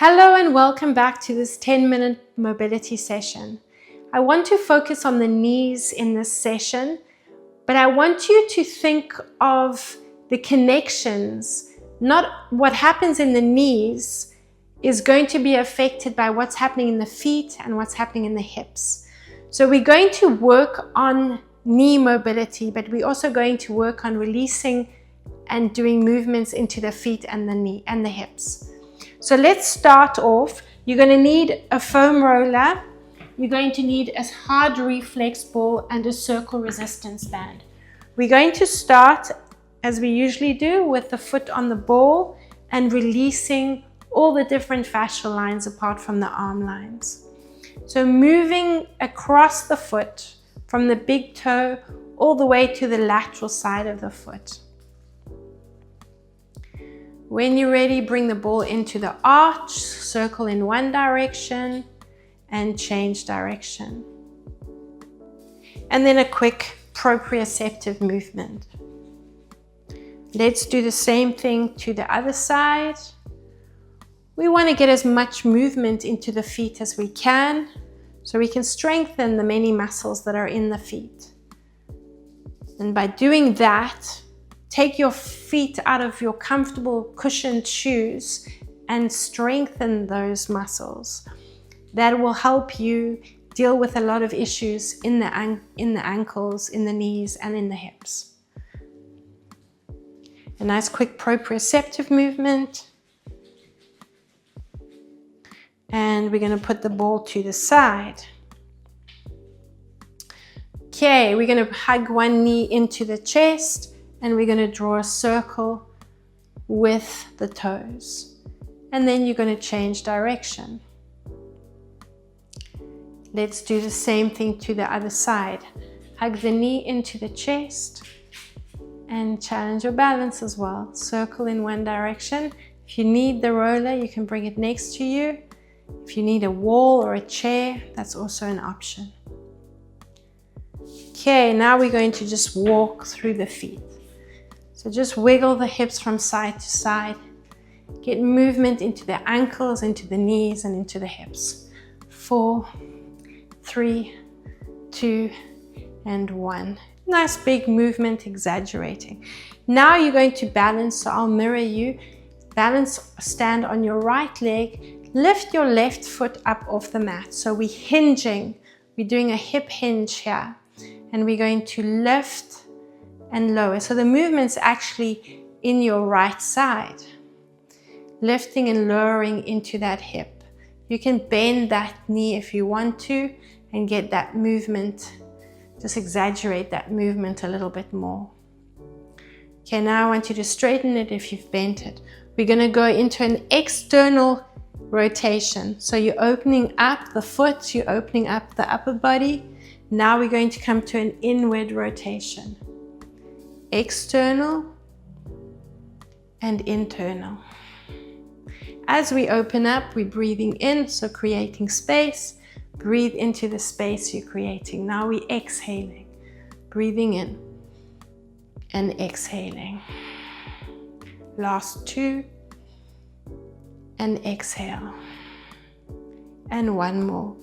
Hello and welcome back to this 10-minute mobility session. I want to focus on the knees in this session, but I want you to think of the connections. Not what happens in the knees is going to be affected by what's happening in the feet and what's happening in the hips. So we're going to work on knee mobility, but we're also going to work on releasing and doing movements into the feet and the knee and the hips. So let's start off. You're going to need a foam roller. You're going to need a hard reflex ball and a circle resistance band. We're going to start, as we usually do, with the foot on the ball and releasing all the different fascial lines apart from the arm lines. So moving across the foot from the big toe all the way to the lateral side of the foot. When you're ready, bring the ball into the arch, circle in one direction and change direction. And then a quick proprioceptive movement. Let's do the same thing to the other side. We want to get as much movement into the feet as we can, so we can strengthen the many muscles that are in the feet. And by doing that, take your feet out of your comfortable cushioned shoes and strengthen those muscles. That will help you deal with a lot of issues in the ankles, in the knees, and in the hips. A nice quick proprioceptive movement. And we're going to put the ball to the side. Okay, we're going to hug one knee into the chest. And we're going to draw a circle with the toes. And then you're going to change direction. Let's do the same thing to the other side. Hug the knee into the chest and challenge your balance as well. Circle in one direction. If you need the roller, you can bring it next to you. If you need a wall or a chair, that's also an option. Okay, now we're going to just walk through the feet. So just wiggle the hips from side to side. Get movement into the ankles, into the knees, and into the hips. 4, 3, 2, and 1. Nice big movement, exaggerating. Now you're going to balance, so I'll mirror you. Balance, stand on your right leg. Lift your left foot up off the mat. So we're hinging. We're doing a hip hinge here. And we're going to lift and lower. So the movement's actually in your right side. Lifting and lowering into that hip. You can bend that knee if you want to and get that movement. Just exaggerate that movement a little bit more. Okay, now I want you to straighten it if you've bent it. We're going to go into an external rotation. So you're opening up the foot, you're opening up the upper body. Now we're going to come to an inward rotation. External and internal. As we open up, we're breathing in, so creating space. Breathe into the space you're creating. Now we're exhaling. Breathing in and exhaling. Last 2 and exhale. And 1 more.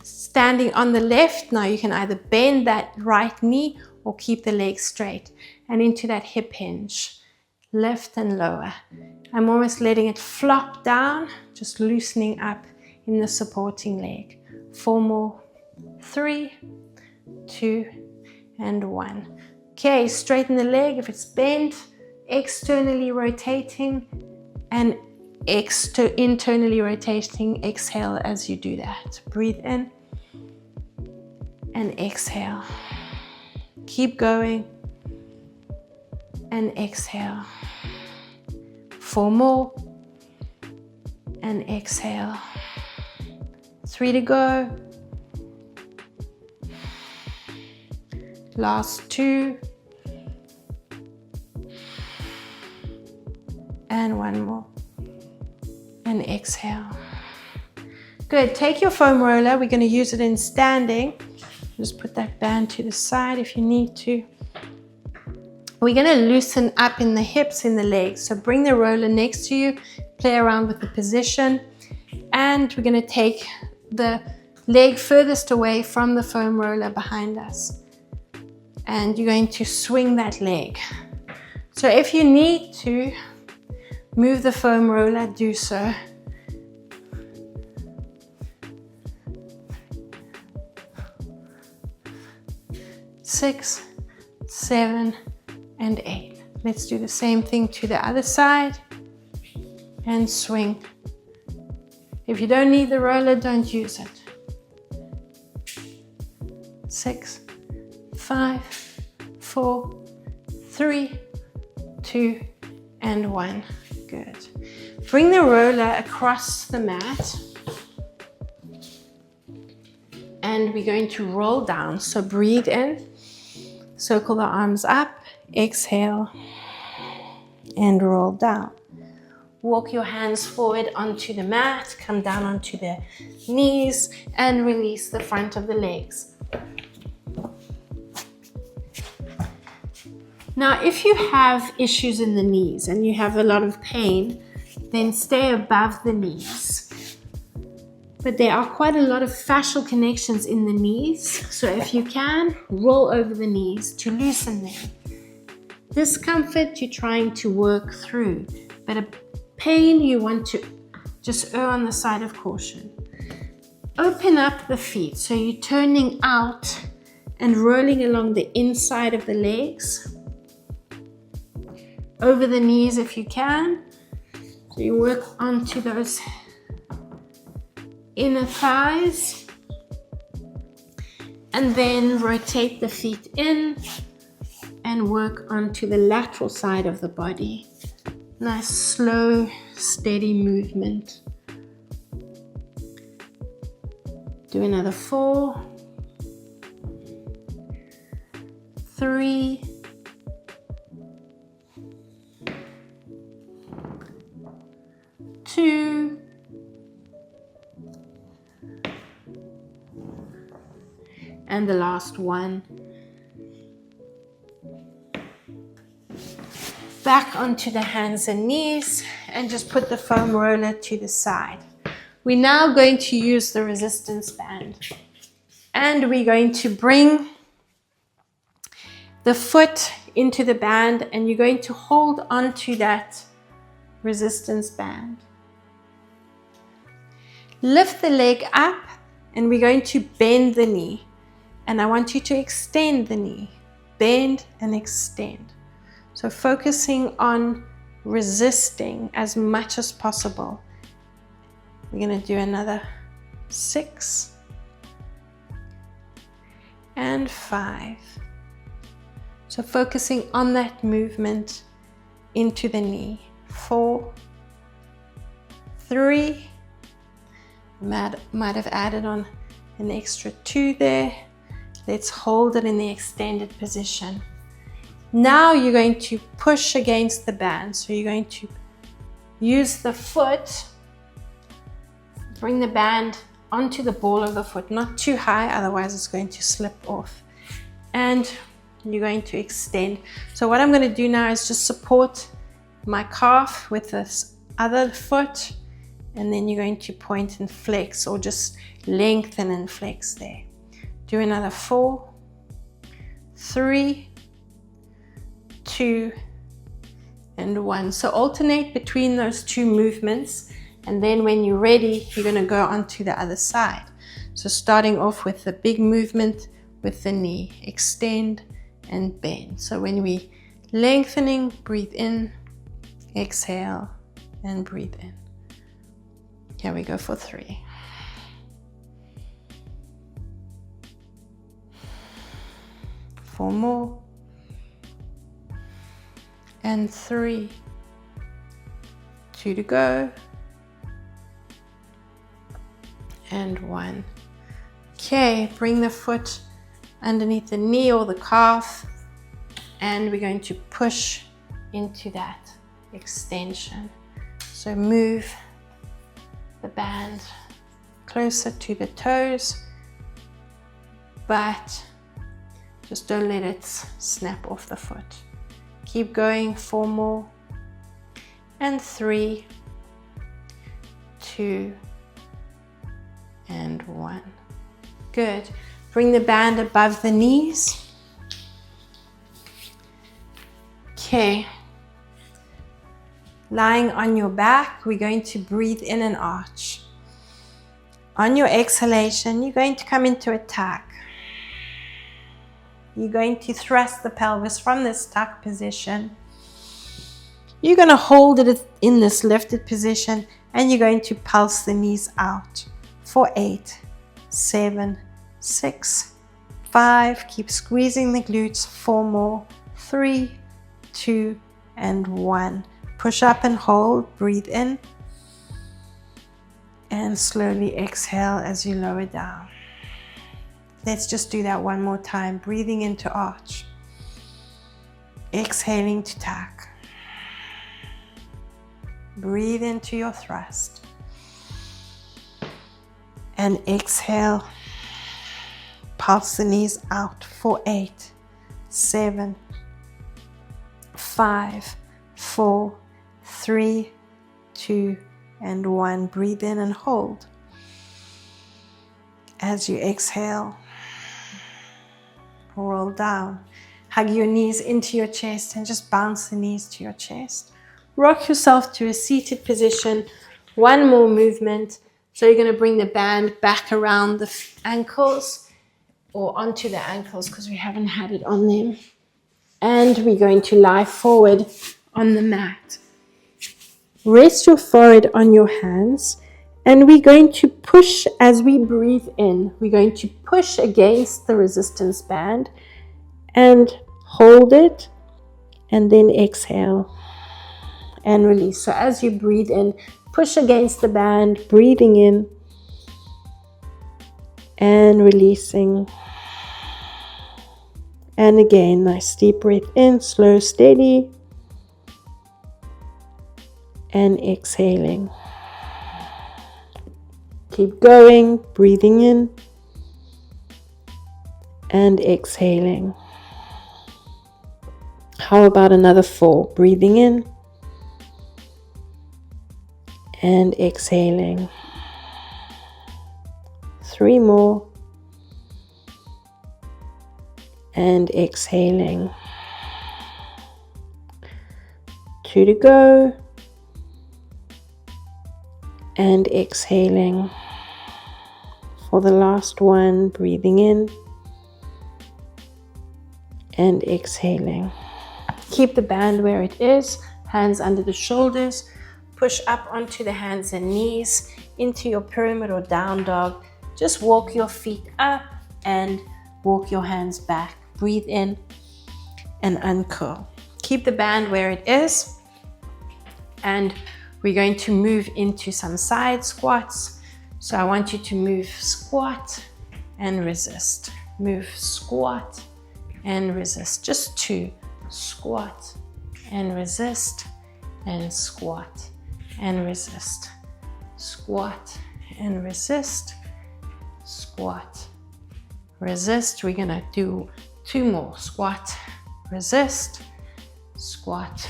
Standing on the left, now you can either bend that right knee or keep the leg straight and into that hip hinge. Lift and lower. I'm almost letting it flop down, just loosening up in the supporting leg. 4 more. 3, 2, and 1. Okay, straighten the leg if it's bent, externally rotating and internally rotating. Exhale as you do that. Breathe in. And exhale. Keep going. And exhale. 4 more. And exhale. 3 to go. Last 2. And 1 more. And exhale. Good. Take your foam roller. We're going to use it in standing. Just put that band to the side if you need to. We're going to loosen up in the hips, in the legs. So bring the roller next to you, play around with the position, and we're going to take the leg furthest away from the foam roller behind us. And you're going to swing that leg. So if you need to move the foam roller, do so. 6, 7, and 8. Let's do the same thing to the other side and swing. If you don't need the roller, don't use it. 6, 5, 4, 3, 2, and 1. Good. Bring the roller across the mat. And we're going to roll down. So breathe in. Circle the arms up, exhale, and roll down. Walk your hands forward onto the mat, come down onto the knees, and release the front of the legs. Now, if you have issues in the knees and you have a lot of pain, then stay above the knees. But there are quite a lot of fascial connections in the knees, so if you can, roll over the knees to loosen them. Discomfort you're trying to work through, but a pain you want to just err on the side of caution. Open up the feet, so you're turning out and rolling along the inside of the legs, over the knees if you can. So you work onto those inner thighs, and then rotate the feet in and work onto the lateral side of the body. Nice, slow, steady movement. Do another 4, 3, 2, and the last one. Back onto the hands and knees, and just put the foam roller to the side. We're now going to use the resistance band, and we're going to bring the foot into the band, and you're going to hold onto that resistance band. Lift the leg up, and we're going to bend the knee. And I want you to extend the knee, bend and extend. So focusing on resisting as much as possible. We're going to do another 6 and 5. So focusing on that movement into the knee. 4, 3, might have added on an extra 2 there. Let's hold it in the extended position. Now you're going to push against the band. So you're going to use the foot, bring the band onto the ball of the foot, not too high, otherwise it's going to slip off. And you're going to extend. So what I'm going to do now is just support my calf with this other foot, and then you're going to point and flex, or just lengthen and flex there. Do another 4, 3, 2, and 1. So alternate between those two movements, and then when you're ready, you're going to go onto the other side. So starting off with the big movement with the knee, extend and bend. So when we lengthening, breathe in, exhale, and breathe in. Here we go for 3. 4 more, and 3, 2 to go, and 1. Okay, bring the foot underneath the knee or the calf, and we're going to push into that extension. So move the band closer to the toes, but just don't let it snap off the foot. Keep going, 4 more. And 3, 2, and 1. Good. Bring the band above the knees. Okay. Lying on your back, we're going to breathe in and arch. On your exhalation, you're going to come into a tuck. You're going to thrust the pelvis from this tuck position. You're going to hold it in this lifted position, and you're going to pulse the knees out for 8, 7, 6, 5. Keep squeezing the glutes. 4 more. 3, 2, and 1. Push up and hold. Breathe in. And slowly exhale as you lower down. Let's just do that one more time. Breathing into arch. Exhaling to tuck. Breathe into your thrust. And exhale. Pulse the knees out for 8, 7, 5, 4, 3, 2, and 1. Breathe in and hold. As you exhale, roll down. Hug your knees into your chest and just bounce the knees to your chest. Rock yourself to a seated position. One more movement. So you're going to bring the band back around the ankles or onto the ankles because we haven't had it on them. And we're going to lie forward on the mat. Rest your forehead on your hands, and we're going to push as we breathe in. We're going to push against the resistance band and hold it, and then exhale and release. So as you breathe in, push against the band, breathing in and releasing. And again, nice deep breath in, slow, steady. And exhaling. Keep going, breathing in and exhaling. How about another 4? Breathing in and exhaling. 3 more and exhaling. 2 to go. And exhaling. For the last one, breathing in and exhaling. Keep the band where it is, hands under the shoulders. Push up onto the hands and knees into your pyramid or down dog. Just walk your feet up and walk your hands back. Breathe in and uncurl. Keep the band where it is, and we're going to move into some side squats. So I want you to move, squat and resist. Move, squat and resist. Just 2. Squat and resist, and squat and resist. Squat and resist. Squat, resist. We're gonna do 2 more. Squat, resist, squat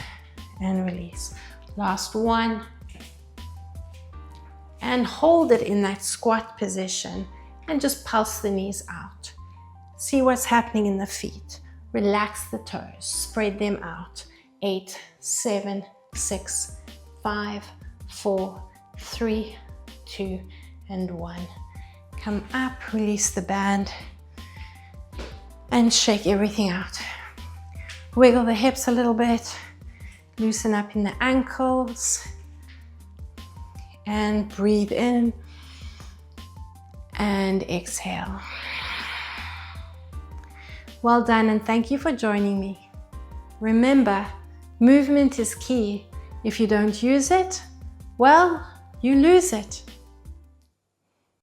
and release. Last one. And hold it in that squat position and just pulse the knees out. See what's happening in the feet. Relax the toes, spread them out. 8, 7, 6, 5, 4, 3, 2, and 1. Come up, release the band, and shake everything out. Wiggle the hips a little bit. Loosen up in the ankles and breathe in and exhale. Well done, and thank you for joining me. Remember, movement is key. If you don't use it, well, you lose it.